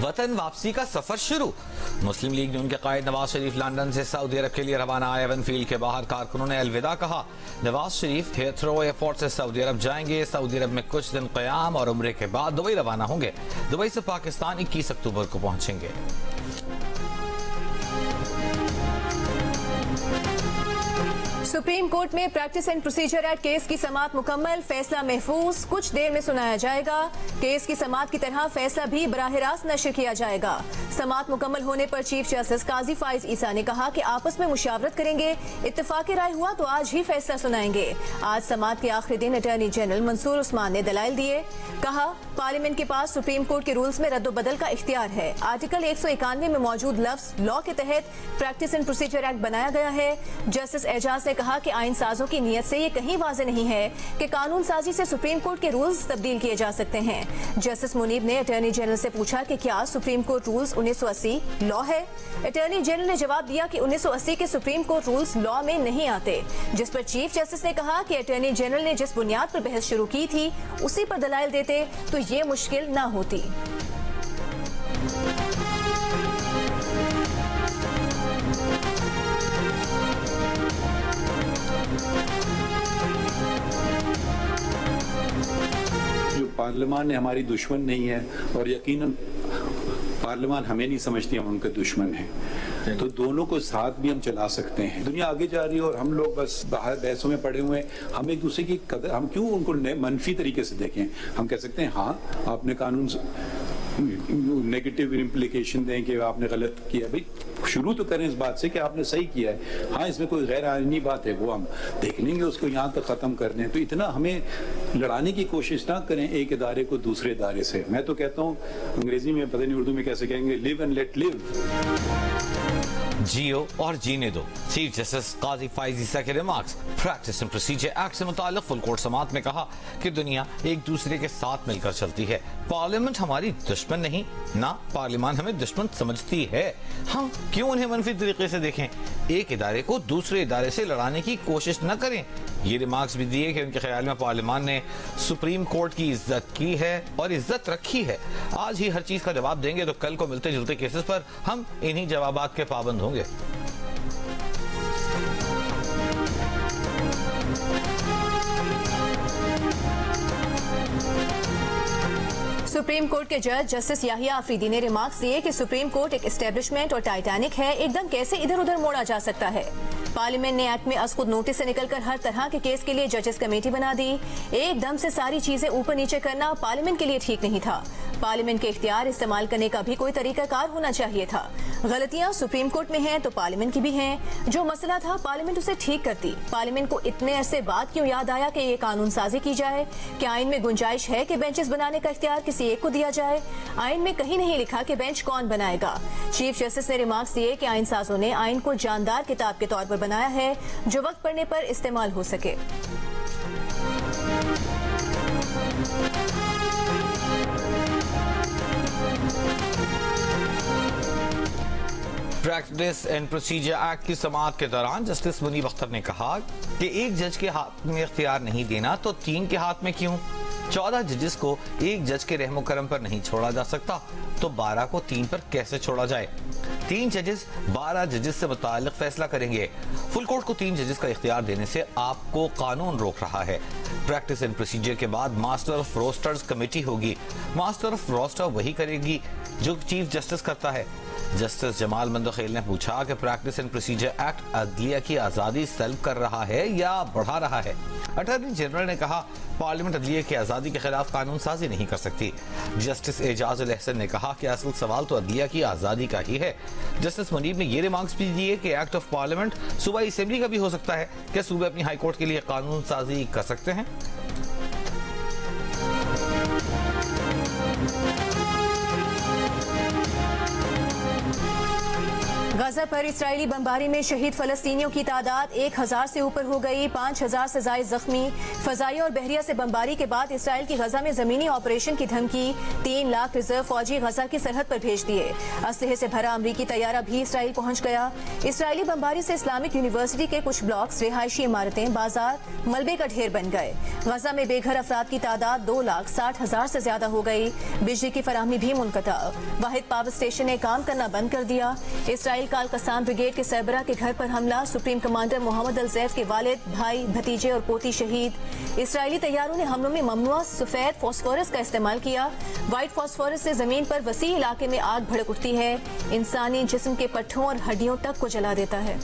वतन वापसी का सफर शुरू। मुस्लिम लीग ने उनके कायद नवाज शरीफ लंदन से सऊदी अरब के लिए रवाना। एवन फील्ड के बाहर कारकुनों ने अलविदा कहा। नवाज शरीफ हेथ्रो एयरपोर्ट से सऊदी अरब जाएंगे। सऊदी अरब में कुछ दिन क़याम और उम्रे के बाद दुबई रवाना होंगे। दुबई से पाकिस्तान 21 अक्टूबर को पहुंचेंगे। सुप्रीम कोर्ट में practice and procedure act case की समाअत मुकम्मल, फैसला महफूज, कुछ देर में सुनाया जाएगा। केस की समाअत की तरह फैसला भी बराह रास्त नशर किया जाएगा। समाअत मुकम्मल होने पर चीफ जस्टिस काजी फाइज ईसा ने कहा कि आपस में मुशावरत करेंगे, इत्तेफाक राय हुआ तो आज ही फैसला सुनाएंगे। आज समाअत के आखिरी दिन अटॉर्नी जनरल मंसूर उस्मान ने दलाइल दिए। कहा, पार्लियामेंट के पास सुप्रीम कोर्ट के रूल्स में रद्दोबदल का इख्तियार है। आर्टिकल 191 में मौजूद लफ्ज लॉ के तहत प्रैक्टिस एंड प्रोसीजर एक्ट बनाया गया है। जस्टिस एजाज ने कहा कि आइन साजों की नीयत से ये कहीं वाज़ेह नहीं है कि कानून साजी से सुप्रीम कोर्ट के रूल्स तब्दील किए जा सकते हैं। जस्टिस मुनीब ने अटॉर्नी जनरल से पूछा कि क्या सुप्रीम कोर्ट रूल्स 1980 लॉ है। अटॉर्नी जनरल ने जवाब दिया कि 1980 के सुप्रीम कोर्ट रूल्स लॉ में नहीं आते, जिस पर चीफ जस्टिस ने कहा कि अटॉर्नी जनरल ने जिस बुनियाद पर बहस शुरू की थी उसी पर दलाइल देते तो ये मुश्किल न होती। पार्लियामान ने हमारी दुश्मन नहीं है और यकीनन पार्लियामान हमें नहीं समझती हम उनके दुश्मन हैं, तो दोनों को साथ भी हम चला सकते हैं। दुनिया आगे जा रही है और हम लोग बस बाहर बहसों में पड़े हुए हैं। हम एक दूसरे की कदर, हम क्यों उनको मनफी तरीके से देखें। हम कह सकते हैं हाँ आपने कानून नेगेटिव इम्प्लीकेशन दें कि आपने गलत किया। भाई शुरू तो करें इस बात से कि आपने सही किया है। हाँ इसमें कोई गैर आईनी बात है वो हम देख लेंगे, उसको यहाँ तक ख़त्म कर दें। तो इतना हमें लड़ाने की कोशिश ना करें एक इदारे को दूसरे इदारे से। मैं तो कहता हूँ अंग्रेजी में पता नहीं उर्दू में कैसे कहेंगे, लिव एंड लेट लिव। जियो और जीने दो। चीफ जस्टिस काजी फाइज ईसा के remarks. Practice and procedure act से मुताल्लिक फुल कोर्ट समाअत में कहा कि दुनिया एक दूसरे के साथ मिलकर चलती है। पार्लियामेंट हमारी दुश्मन नहीं, ना पार्लियामान हमें दुश्मन समझती है। हम क्यों उन्हें मनफी तरीके से देखें। एक इदारे को दूसरे इदारे से लड़ाने की कोशिश न करें। ये रिमार्क्स भी दिए कि उनके ख्याल में पार्लियामान ने सुप्रीम कोर्ट की इज्जत की है और इज्जत रखी है। आज ही हर चीज का जवाब देंगे तो कल को मिलते जुलते केसेस पर हम इन्हीं जवाबात के पाबंद होंगे। सुप्रीम कोर्ट के जज जस्टिस याहिया अफरीदी ने रिमार्क्स दिए कि सुप्रीम कोर्ट एक एस्टेब्लिशमेंट और टाइटैनिक है, एकदम कैसे इधर उधर मोड़ा जा सकता है। पार्लियामेंट ने एक्ट में अज खुद नोटिस से निकलकर हर तरह के केस के लिए जजेस कमेटी बना दी। एकदम से सारी चीजें ऊपर नीचे करना पार्लियामेंट के लिए ठीक नहीं था। पार्लियामेंट के इख्तियार इस्तेमाल करने का भी कोई तरीकाकार होना चाहिए था। गलतियां सुप्रीम कोर्ट में हैं तो पार्लियामेंट की भी हैं। जो मसला था पार्लियामेंट उसे ठीक करती। पार्लियामेंट को इतने अरसे बाद क्यों याद आया कि ये कानून साजी की जाए। क्या आइन में गुंजाइश है कि बेंचेस बनाने का इख्तियार किसी एक को दिया जाए। आइन में कहीं नहीं लिखा कि बेंच कौन बनाएगा। चीफ जस्टिस ने रिमार्क्स दिए कि आइन साजों ने आइन को जानदार किताब के तौर पर बनाया है जो वक्त पड़ने पर इस्तेमाल हो सके। प्रैक्टिस एंड प्रोसीजर एक्ट की समाअत के दौरान जस्टिस मुनीब अख्तर ने कहा कि एक जज के हाथ में इख्तियार नहीं देना तो 3 के हाथ में क्यों। 14 जजेस को एक जज के रहमो करम पर नहीं छोड़ा जा सकता तो 12 को 3 पर कैसे छोड़ा जाए। 3 जजेस 12 जजेस से मुताल्लिक फैसला करेंगे। फुल कोर्ट को 3 जजेस का इख्तियार देने से आपको कानून रोक रहा है। प्रैक्टिस एंड प्रोसीजर के बाद मास्टर ऑफ रोस्टर्स कमेटी होगी। मास्टर ऑफ रोस्टर वही करेगी जो चीफ जस्टिस करता है। जस्टिस जमाल मंदखेल ने पूछा कि प्रैक्टिस एंड प्रोसीजर एक्ट अदलिया की आज़ादी सल्ब कर रहा है या बढ़ा रहा है। अटॉर्नी जनरल ने कहा पार्लियामेंट अदलिया की आज़ादी के खिलाफ कानून साजी नहीं कर सकती। जस्टिस एजाज उल एहसन ने कहा कि असल सवाल तो अदलिया की आज़ादी का ही है। जस्टिस मुनीब ने ये रिमार्क्स भी दिए कि एक्ट ऑफ पार्लियामेंट सूबाई असेंबली का भी हो सकता है। क्या सूबे अपनी हाई कोर्ट के लिए कानून साजी कर सकते हैं। गजा पर इस्राएली बमबारी में शहीद फलस्तीनियों की तादाद 1000 से ऊपर हो गई। 5000 से ज्यादा जख्मी। फजाइया और बहरिया से बमबारी के बाद इसराइल की गजा में जमीनी ऑपरेशन की धमकी। 3 लाख रिजर्व फौजी गजा की सरहद पर भेज दिए। असलहे से भरा अमरीकी तैयारा भी इसराइल पहुंच गया। इसराइली बमबारी से इस्लामिक यूनिवर्सिटी के कुछ ब्लॉक्स, रिहायशी इमारतें, बाजार मलबे का ढेर बन गए। गजा में बेघर अफराद की तादाद 2,60,000 से ज्यादा हो गई। बिजली की फराहमी भी मुनक़ता। वाहिद पावर स्टेशन ने काम करना बंद कर दिया। इसराइल का अल-कसाम ब्रिगेड के सरबराह के घर पर हमला। सुप्रीम कमांडर मोहम्मद अल-ज़ैफ के वालिद, भाई, भतीजे और पोती शहीद। इसराइली तैयारों ने हमलों में ममनुआ सफेद फास्फोरस का इस्तेमाल किया। व्हाइट फास्फोरस से जमीन पर वसी इलाके में आग भड़क उठती है। इंसानी जिस्म के पट्ठों और हड्डियों तक को जला देता है।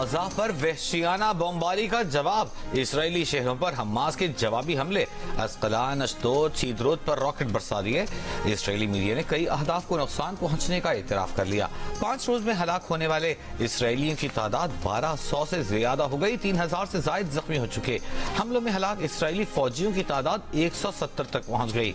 गजा पर वहशियाना बमबारी का जवाब। इसराइली शहरों पर हमास के जवाबी हमले। अस्कलान, अशदोद, सीदरोद पर रॉकेट बरसा दिए। इसराइली मीडिया ने कई अहदाफ को नुकसान पहुंचने का इतराफ कर लिया। 5 रोज में हलाक होने वाले इसराइलियों की तादाद 1200 से ज्यादा हो गई। 3000 से ज्यादा जख्मी हो चुके। हमलों में हलाक इसराइली फौजियों की तादाद 170 तक पहुंच गई।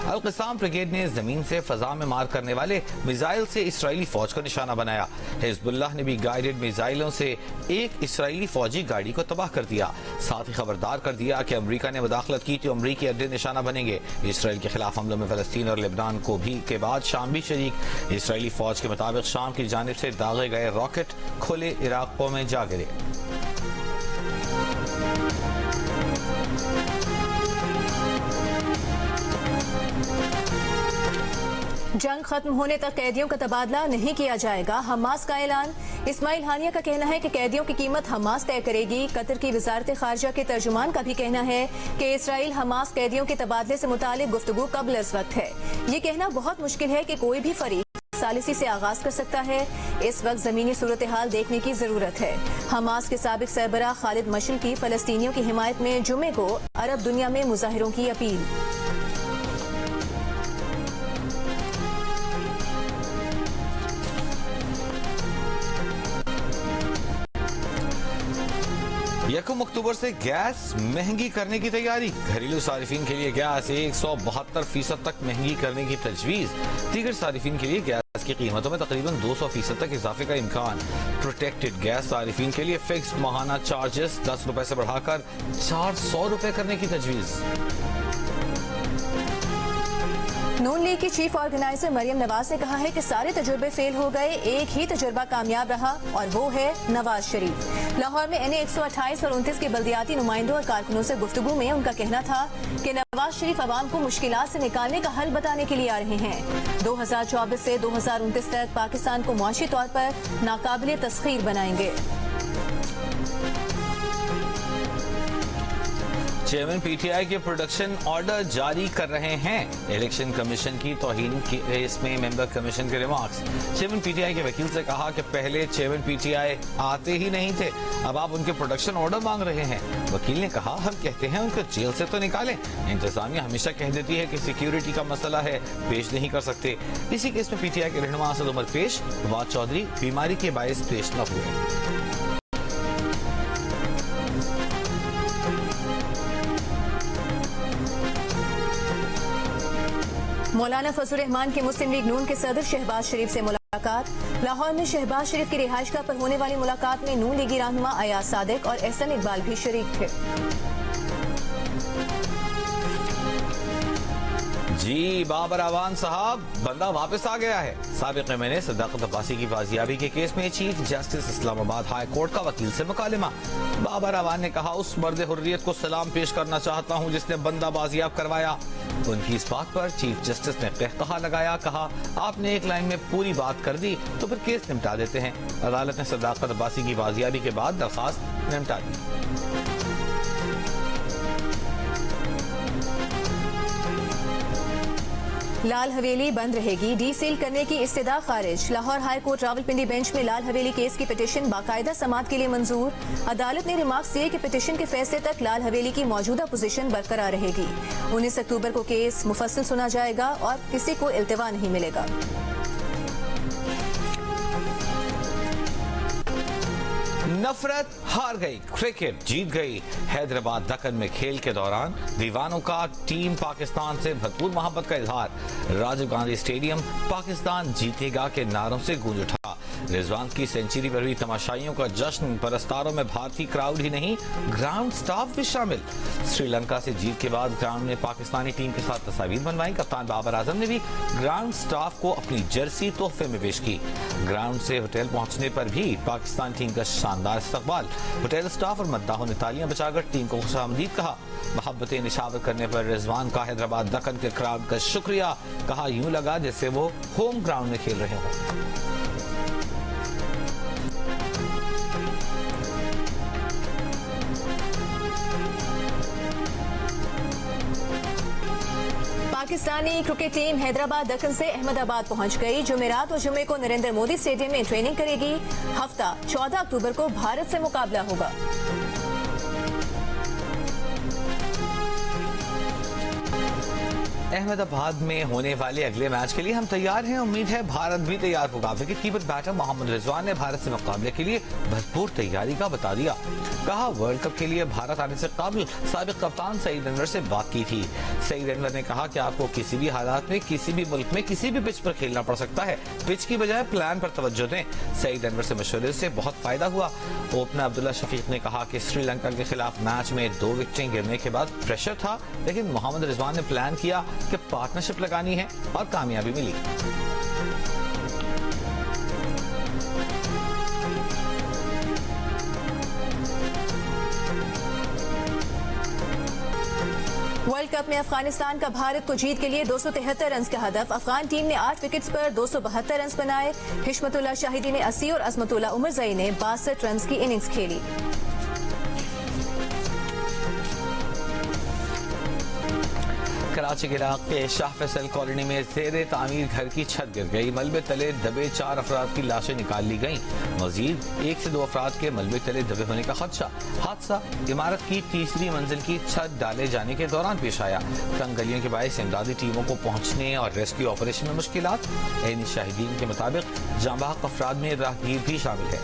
अल-कसाम ब्रिगेड ने जमीन से फजा में मार करने वाले मिसाइल से इसराइली फौज को निशाना बनाया। हिजबुल्लाह ने भी गाइडेड मिसाइलों से एक इसराइली फौजी गाड़ी को तबाह कर दिया। साथ ही खबरदार कर दिया कि अमेरिका ने मुदाखलत की तो अमेरिकी अड्डे निशाना बनेंगे। इसराइल के खिलाफ हमलों में फलस्तीन और लेबनान को भी के बाद शाम भी शरीक। इसराइली फौज के मुताबिक शाम की जानिब से दागे गए रॉकेट खुले इलाकों में जा गिरे। जंग खत्म होने तक कैदियों का तबादला नहीं किया जाएगा, हमास का ऐलान। इस्माइल हानिया का कहना है कि कैदियों की कीमत हमास तय करेगी। कतर की वजारत खारजा के तर्जुमान का भी कहना है कि इसराइल हमास कैदियों के तबादले से मुतालिक गुफ्तगू कब्ल इस वक्त है। ये कहना बहुत मुश्किल है कि कोई भी फरीक सालिसी से आगाज कर सकता है। इस वक्त जमीनी सूरत हाल देखने की जरूरत है। हमास के साबिक सरबराह खालिद मशअल की फलस्तीनियों की हिमायत में जुमे को अरब दुनिया में मुजाहिरों की अपील। यकम अक्टूबर से गैस महंगी करने की तैयारी। घरेलू सारिफिन के लिए गैस 172% तक महंगी करने की तजवीज। दीगर सारिफिन के लिए गैस की कीमतों में तकरीबन 200% तक इजाफे का इम्कान। प्रोटेक्टेड गैस सारिफिन के लिए फिक्स्ड माहाना चार्जेस 10 रुपए से बढ़ाकर 400 रुपए करने की तजवीज। नून लीग की चीफ ऑर्गेनाइजर मरियम नवाज ने कहा है कि सारे तजुर्बे फेल हो गए, एक ही तजुर्बा कामयाब रहा और वो है नवाज शरीफ। लाहौर में NA 128 और 29 के बल्दियाती नुमाइंदों और कारकुनों से गुफ्तगू में उनका कहना था कि नवाज शरीफ अवाम को मुश्किलात से निकालने का हल बताने के लिए आ रहे हैं। 2024 से 2029 तक पाकिस्तान को मुआशी तौर पर नाकाबिले तस्खीर बनाएंगे। चेयरमैन PTI के प्रोडक्शन ऑर्डर जारी कर रहे हैं। इलेक्शन कमीशन की तौहीन केस में मेंबर कमीशन के रिमार्क्स। चेयरमैन PTI के वकील से कहा कि पहले चेयरमैन PTI आते ही नहीं थे, अब आप उनके प्रोडक्शन ऑर्डर मांग रहे हैं। वकील ने कहा हम कहते हैं उनको जेल से तो निकालें। इंतजामिया हमेशा कह देती है कि सिक्योरिटी का मसला है, पेश नहीं कर सकते। इसी केस में PTI के रहनुमा असद उमर पेश, फवाद चौधरी बीमारी के बायस पेश न हुए। मौलाना फजल रहमान के मुस्लिम लीग नून के सदर शहबाज शरीफ से मुलाकात। लाहौर में शहबाज शरीफ की रिहाइशगाह पर होने वाली मुलाकात में नून लीगी रहनुमा अयाज सादिक और एहसन इकबाल भी शरीक थे। जी बाबर अवान साहब, बंदा वापस आ गया है। साबिक एमएनए सदाकत अब्बासी की बाजियाबी के केस में chief justice Islamabad high court का वकील से मुकालिमा। बाबर अवान ने कहा उस मर्द हुर्रियत को सलाम पेश करना चाहता हूं जिसने बंदा बाजियाब करवाया। उनकी इस बात पर चीफ जस्टिस ने कहकहा लगाया। कहा आपने एक लाइन में पूरी बात कर दी तो फिर केस निपटा देते हैं। अदालत ने सदाकत अब्बासी की बाजियाबी के बाद दरखास्त निपटा दी। लाल हवेली बंद रहेगी, डी सील करने की इस्तदा खारिज। Lahore high court Rawalpindi bench में लाल हवेली केस की पिटीशन बाकायदा समाअत के लिए मंजूर। अदालत ने रिमार्क्स दिए कि पिटीशन के फैसले तक लाल हवेली की मौजूदा पोजीशन बरकरार रहेगी। 19 अक्टूबर को केस मुफस्सल सुना जाएगा और किसी को इल्तिवा नहीं मिलेगा। नफरत हार गई, क्रिकेट जीत गई। हैदराबाद दक्कन में खेल के दौरान दीवानों का टीम पाकिस्तान से भरपूर मोहब्बत का इजहार। राजीव गांधी स्टेडियम पाकिस्तान जीतेगा के नारों से गूंज उठा। रिजवान की सेंचुरी पर भी तमाशाइयों का जश्न। परस्तारों में भारतीय क्राउड ही नहीं, ग्राउंड स्टाफ भी शामिल। श्रीलंका से जीत के बाद ग्राउंड में पाकिस्तानी टीम के साथ तस्वीर बनवाई। कप्तान बाबर आजम ने भी ग्राउंड स्टाफ को अपनी जर्सी तोहफे में पेश की। ग्राउंड से होटल पहुंचने पर भी पाकिस्तान टीम का शानदार इस्तकबाल। होटल स्टाफ और मद्दाहों ने तालियां बजाकर टीम को खुशामदीद कहा। मोहब्बतें निशावर करने पर रिजवान का हैदराबाद दक्कन के क्राउड का शुक्रिया। कहा यूं लगा जैसे वो होम ग्राउंड में खेल रहे हों। पाकिस्तानी क्रिकेट टीम हैदराबाद दक्कन से अहमदाबाद पहुंच गई। जुमेरात और जुमे को नरेंद्र मोदी स्टेडियम में ट्रेनिंग करेगी। हफ्ता 14 अक्टूबर को भारत से मुकाबला होगा। अहमदाबाद में होने वाले अगले मैच के लिए हम तैयार हैं। उम्मीद है भारत भी तैयार होगा। Wicket keeper batter Mohammad Rizwan ने भारत से मुकाबले के लिए भरपूर तैयारी का बता दिया। कहा वर्ल्ड कप के लिए भारत आने से कबल साबिक कप्तान सईद अनवर से बात की थी। सईद अनवर ने कहा कि आपको किसी भी हालात में किसी भी मुल्क में किसी भी पिच पर खेलना पड़ सकता है। पिच की बजाय प्लान पर तवज्जो दें। सईद अनवर से मशवरे से बहुत फायदा हुआ। ओपनर अब्दुल्ला शफीक ने कहा कि श्रीलंका के खिलाफ मैच में 2 विकेटें गिरने के बाद प्रेशर था, लेकिन मोहम्मद रिजवान ने प्लान किया कि पार्टनरशिप लगानी है और कामयाबी मिली। वर्ल्ड कप में अफगानिस्तान का भारत को जीत के लिए 273 रन का हदफ। अफगान टीम ने 8 विकेट्स पर 272 रन बनाए। हिशमतुल्लाह शाहिदी ने 80 और अजमतुल्लाह उमरजई ने 62 रन की इनिंग्स खेली। कराची के इलाके शाह फैसल कॉलोनी में ज़ेरे तामीर घर की छत गिर गई। मलबे तले दबे 4 अफराद की लाशें निकाल ली गईं। मजीद 1 से 2 अफराद के मलबे तले दबे होने का खदशा। हादसा इमारत की 3री मंजिल की छत डाले जाने के दौरान पेश आया। तंग गलियों के बायस इमदादी टीमों को पहुंचने और रेस्क्यू ऑपरेशन में मुश्किलात। ऐनी शाहिदीन के मुताबिक जांबाहक अफराद में राहगीर भी शामिल है।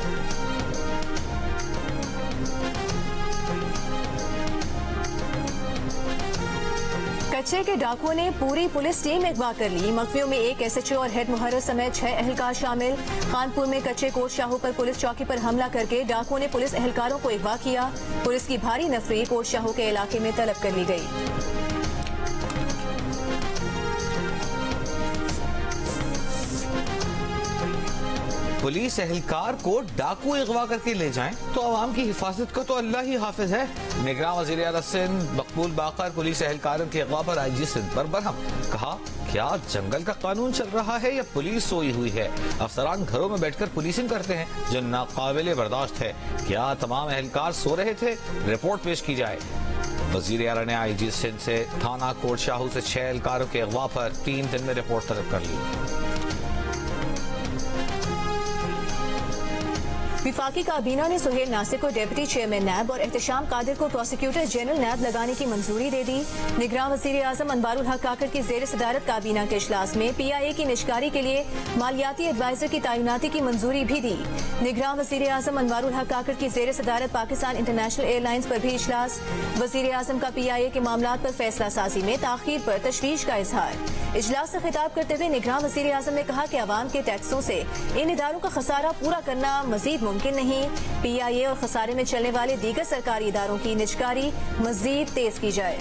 कच्चे के डाकुओं ने पूरी पुलिस टीम अगवा कर ली। मखफियों में 1 SHO और हेड मुहर्रर समेत 6 एहलकार शामिल। कानपुर में कच्चे कोट शाहू पर पुलिस चौकी पर हमला करके डाकुओं ने पुलिस एहलकारों को अगवा किया। पुलिस की भारी नफरी कोट शाहू के इलाके में तलब कर ली गई। पुलिस एहलकार को डाकू अगवा करके ले जाएं तो अवाम की हिफाजत को तो अल्लाह ही हाफिज है। निगरान वज़ीर आला सिंध मकबूल बाकर पुलिस एहलकारों के अगवा पर IG सिंध पर बरहम। कहा क्या जंगल का कानून चल रहा है या पुलिस सोई हुई है? अफसरान घरों में बैठकर पुलिसिंग करते हैं जो नाकाबिले बर्दाश्त है। क्या तमाम एहलकार सो रहे थे? रिपोर्ट पेश की जाए। वज़ीर आला ने IG सिंध से थाना कोट शाहू से 6 एहलकारों के अगवा पर 3 दिन में रिपोर्ट तलब कर ली। विफाकी काबीना ने सुहेल नासिर को डिप्टी चेयरमैन नैब और एहतशाम कादिर को प्रोसिक्यूटर जनरल नैब लगाने की मंजूरी दे दी। निगरान वज़ीर आज़म अनवारुल हक काकर की ज़ेर सदारत काबीना के इजलास में PIA की निजकारी के लिए मालियाती एडवाइजर की तैनाती की मंजूरी भी दी। निगरान वज़ीर आज़म अनवारुल हक काकर की ज़ेर सदारत पाकिस्तान इंटरनेशनल एयरलाइंस पर भी इजलास। वज़ीर आज़म का PIA के मामलात पर फैसला साजी में ताख़ीर पर तशवीश का इजहार। इजलास से खिताब करते हुए निगरान वज़ीर आज़म ने कहा कि अवाम के टैक्सों से इन इदारों का खसारा पूरा करना मजीद मुमकिन नहीं। PIA और खसारे में चलने वाले दीगर सरकारी इदारों की निजकारी मजीद तेज की जाए।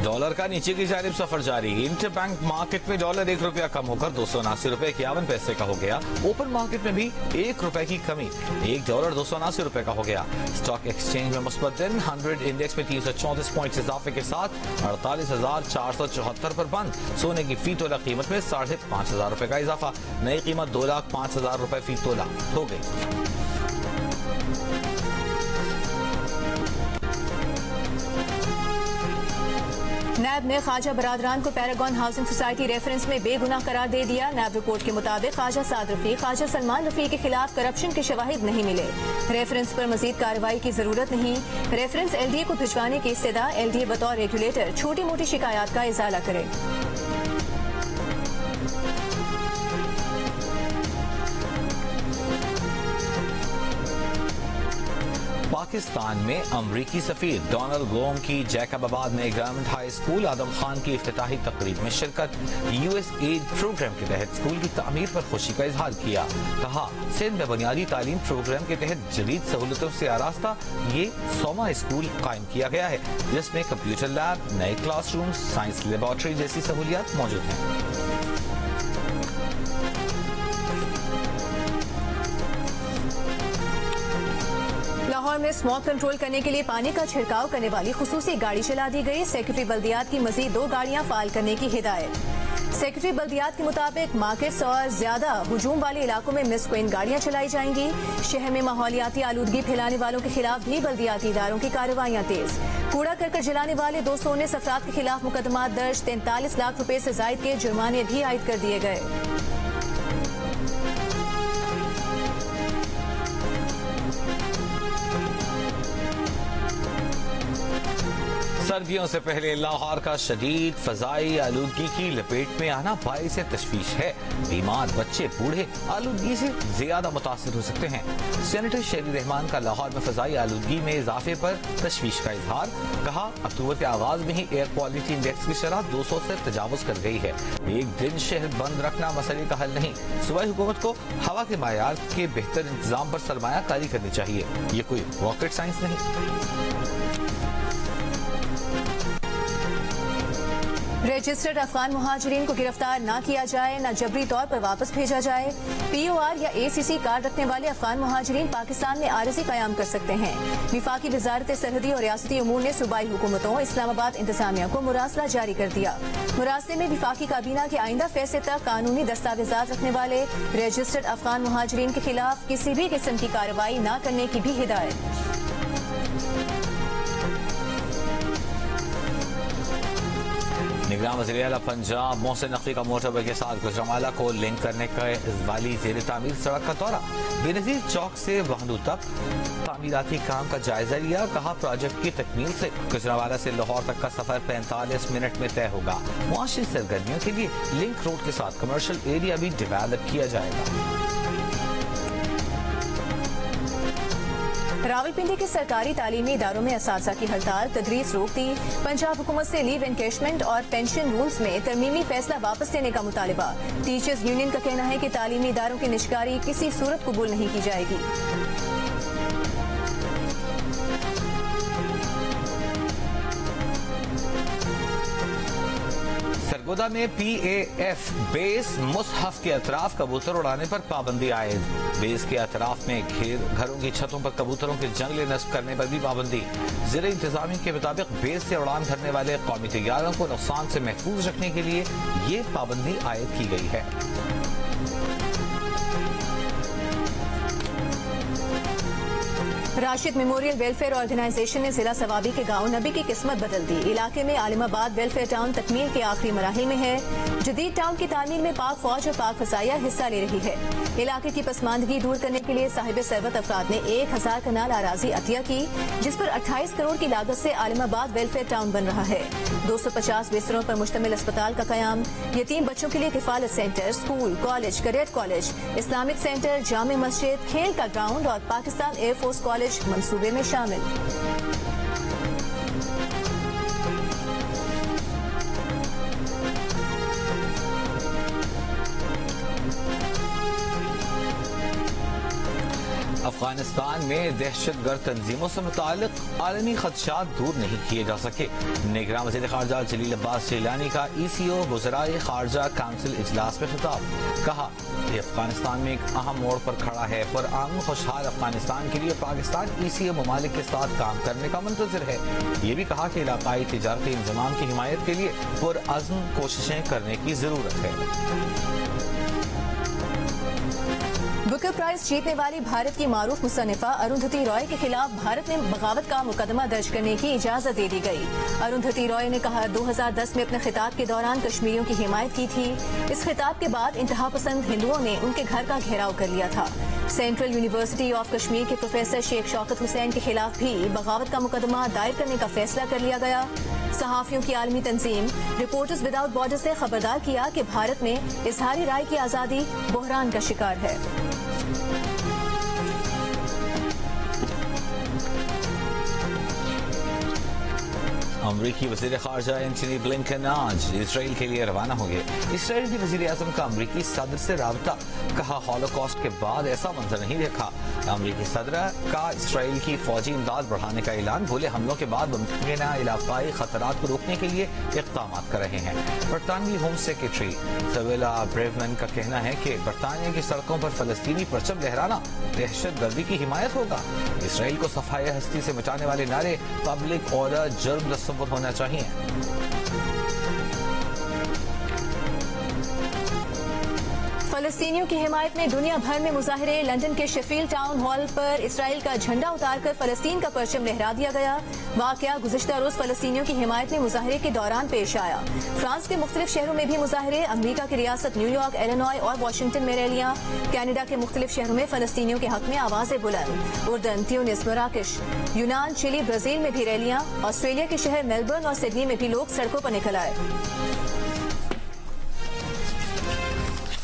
डॉलर का नीचे की जानिब सफर जारी। इंटर बैंक मार्केट में डॉलर 1 रुपया कम होकर 279 रुपए 51 पैसे का हो गया। ओपन मार्केट में भी 1 रुपए की कमी, $1 279 रुपए का हो गया। स्टॉक एक्सचेंज में मुस्बत दिन। 100 इंडेक्स में 334 पॉइंट इजाफे के साथ 48,474 पर बंद। सोने की फी तोला कीमत में 5,500 रुपए का इजाफा। नई कीमत 2,05,000 रुपए फी तोला हो गई। नैब ने ख्वाजा बरादरान को पैरागॉन हाउसिंग सोसाइटी रेफरेंस में बेगुनाह करार दे दिया। नैब रिपोर्ट के मुताबिक ख्वाजा साद रफी, ख्वाजा सलमान रफी के खिलाफ करप्शन के शवाहिद नहीं मिले। रेफरेंस पर मजीद कार्रवाई की जरूरत नहीं। रेफरेंस LDA को भिजवाने की इस्तदा। LDA बतौर रेगुलेटर छोटी मोटी शिकायत का इजाला करे। पाकिस्तान में अमरीकी सफीर डोनाल्ड ग्लोम की जैकबाबाद में गवर्नमेंट हाई स्कूल आदम खान की इफ्तिताही तकरीब में शिरकत। USAID प्रोग्राम के तहत स्कूल की तामीर पर खुशी का इजहार किया। कहा, सिंध में बुनियादी तालीम प्रोग्राम के तहत जदीद सहूलतों से आरास्ता ये 100वां स्कूल कायम किया गया है, जिसमें कंप्यूटर लैब, नए क्लासरूम, साइंस लेबोरेटरी जैसी सहूलियात मौजूद हैं। लाहौर में स्मॉग कंट्रोल करने के लिए पानी का छिड़काव करने वाली खुसूसी गाड़ी चला दी गई। सेक्रेटरी बल्दियात की मजीद 2 गाड़ियां फाल करने की हिदायत। सेक्रेटरी बल्दियात के मुताबिक मार्केट्स और ज्यादा हुजूम वाले इलाकों में मिस क्वीन गाड़ियां चलाई जाएंगी। शहर में माहौलियाती आलूदगी फैलाने वालों के खिलाफ भी बल्दियाती इदारों की कार्रवाइयां तेज। कूड़ा करकट जलाने वाले 219 अफराद के खिलाफ मुकदमा दर्ज। 43 लाख रुपए से जायद के जुर्माने भी आयद कर दिए गए। सर्दियों से पहले लाहौर का शदीद फजाई आलूदगी की लपेट में आना बाइस तशवीश है। बीमार बच्चे बूढ़े आलूदगी से ज्यादा मुतासिर हो सकते हैं। सेनेटर शेरी रहमान का लाहौर में फजाई आलूदगी में इजाफे पर तशवीश का इजहार। कहा, अक्टूबर के आगाज में ही एयर क्वालिटी इंडेक्स की शरह 200 से तजावुज कर गई है। एक दिन शहर बंद रखना मसले का हल नहीं। सूबाई हुकूमत को हवा के मायार के बेहतर इंतजाम पर सरमायाकारी करनी चाहिए। ये कोई रॉकेट साइंस नहीं। रजिस्टर्ड अफगान मुहाजिरीन को गिरफ्तार न किया जाए, न जबरी तौर पर वापस भेजा जाए। POR या ACC कार्ड रखने वाले अफगान मुहाजिरीन पाकिस्तान में आरजी कयाम कर सकते हैं। विफाकी वजारत सरहदी और रियासती उमूर ने सूबाई हुकूमतों, इस्लामाबाद इंतजामिया को मुरासला जारी कर दिया। मुरासले में विफाकी काबीना के आइंदा फैसले तक कानूनी दस्तावेजात रखने वाले रजिस्टर्ड अफगान मुहाजिरीन के खिलाफ किसी भी किस्म की कार्रवाई न करने की भी हिदायत। निगरान वज़ीर आला पंजाब मोहसिन नकवी का मोटरवे के साथ गुजरांवाला को लिंक करने वाली ज़ेर तामीर सड़क का दौरा। बेनज़ीर चौक से वाहनू तक तामीराती काम का जायजा लिया। कहा, प्रोजेक्ट की तकमील से गुजरांवाला से लाहौर तक का सफर 45 मिनट में तय होगा। मुआशी सरगर्मियों के लिए लिंक रोड के साथ कमर्शियल एरिया भी डेवलप किया जाएगा। रावलपिंडी के सरकारी तालीमी इदारों में असातिज़ा की हड़ताल, तदरीस रोक दी। पंजाब हुकूमत से लीव एनकेशमेंट और पेंशन रूल्स में तरमीमी फैसला वापस लेने का मुतालिबा। टीचर्स यूनियन का कहना है कि तालीमी इदारों की निजकारी किसी सूरत कबूल नहीं की जाएगी। सरगोदा में PAF बेस मुसहफ के अतराफ कबूतर उड़ाने पर पाबंदी आयद। बेस के अतराफ में घरों की छतों पर कबूतरों के जंगले नस्ब करने पर भी पाबंदी। ज़िले इंतजामिया के मुताबिक बेस से उड़ान भरने वाले कौमी तैयारों को नुकसान से महफूज रखने के लिए ये पाबंदी आयद की गई है। राशिद मेमोरियल वेलफेयर ऑर्गेनाइजेशन ने जिला सवाबी के गांव नबी की किस्मत बदल दी। इलाके में आलिमाबाद वेलफेयर टाउन तकमील के आखिरी मराहिल में है। जदीद टाउन की तामीर में पाक फौज और पाक फसाया हिस्सा ले रही है। इलाके की पसमानदगी दूर करने के लिए साहिब सरवत अफराद ने 1000 कनाल आराजी अतिया की, जिस पर 28 करोड़ की लागत से आलिमाबाद वेलफेयर टाउन बन रहा है। 250 बिस्तरों पर मुश्तमिल अस्पताल का कयाम, यतीम बच्चों के लिए किफालत centre, school, college, cadet college, Islamic centre, जामे मस्जिद, खेल का ग्राउंड और पाकिस्तान एयरफोर्स कॉलेज मंसूबे में शामिल। अफगानिस्तान में दहशतगर्द तंजीमों से मुतालिक आलमी खदशात दूर नहीं किए जा सके। निगरान वज़ीर ख़ारजा जलील अब्बास जिलानी का ECO वज़राए ख़ारजा काउंसिल इजलास में खिताब। कहा, ये अफगानिस्तान में एक अहम मोड़ पर खड़ा है। पुरअमन खुशहाल अफगानिस्तान के लिए पाकिस्तान ECO ममालिक के साथ काम करने का मुंतज़िर है। ये भी कहा कि इलाकाई तिजारती इंज़माम की हिमायत के लिए पुरअज़्म कोशिशें करने की ज़रूरत है। बुकर प्राइज जीतने वाली भारत की मारूफ मुसन्निफा अरुंधति रॉय के खिलाफ भारत में बगावत का मुकदमा दर्ज करने की इजाजत दे दी गई। अरुंधति रॉय ने कहा 2010 में अपने खिताब के दौरान कश्मीरियों की हिमायत की थी। इस खिताब के बाद इंतहा पसंद हिंदुओं ने उनके घर का घेराव कर लिया था। सेंट्रल यूनिवर्सिटी ऑफ कश्मीर के प्रोफेसर शेख शौकत हुसैन के खिलाफ भी बगावत का मुकदमा दायर करने का फैसला कर लिया गया। सहाफियों की आलमी तंजीम रिपोर्टर्स विदाउट बॉर्डर्स ने खबरदार किया कि भारत में इजहारी राय की आजादी बहरान का शिकार है। अमरीकी वज़ीर ख़ारजा एंटनी ब्लिंकन आज इसराइल के लिए रवाना हो गए। इसराइल के वज़ीर आज़म का अमरीकी सदर से राबता, कहा हॉलोकॉस्ट के बाद ऐसा मंजर नहीं देखा। अमरीकी सदर का इसराइल की फौजी इमदाद बढ़ाने का ऐलान, बोले हमलों के बाद मुमकिन इलाकाई खतरात को रोकने के लिए इक़दाम कर रहे हैं। बरतानवी होम सेक्रेटरी सवेला ब्रेवमैन का कहना है कि बरतानिया की सड़कों पर फलस्तीनी परचम लहराना दहशत गर्दी की हिमायत होगा। इसराइल को सफाई हस्ती से मिटाने वाले नारे पब्लिक ऑर्डर जुर्म तस्व्वुर होना चाहिए। फलस्तीनियों की हिमायत में दुनिया भर में मुजाहिरे। लंदन के शेफील्ड टाउन हॉल पर इसराइल का झंडा उतारकर फलस्तीन का परचम लहरा दिया गया। वाकया गुज़िश्ता रोज फलस्तीनियों की हिमायत में मुजाहिरे के दौरान पेश आया। फ्रांस के मुख्तलिफ शहरों में भी मुजाहिरे। अमरीका की रियासत न्यूयॉर्क, इलिनॉय और वाशिंगटन में रैलियां। कनाडा के मुख्तलिफ शहरों में फलस्तीनियों के हक में आवाजें बुलंद। उर्दन, ट्यूनिस, मराकश, यूनान, चिली, ब्राजील में भी रैलियां। ऑस्ट्रेलिया के शहर मेलबर्न और सिडनी में भी लोग सड़कों पर निकल आए।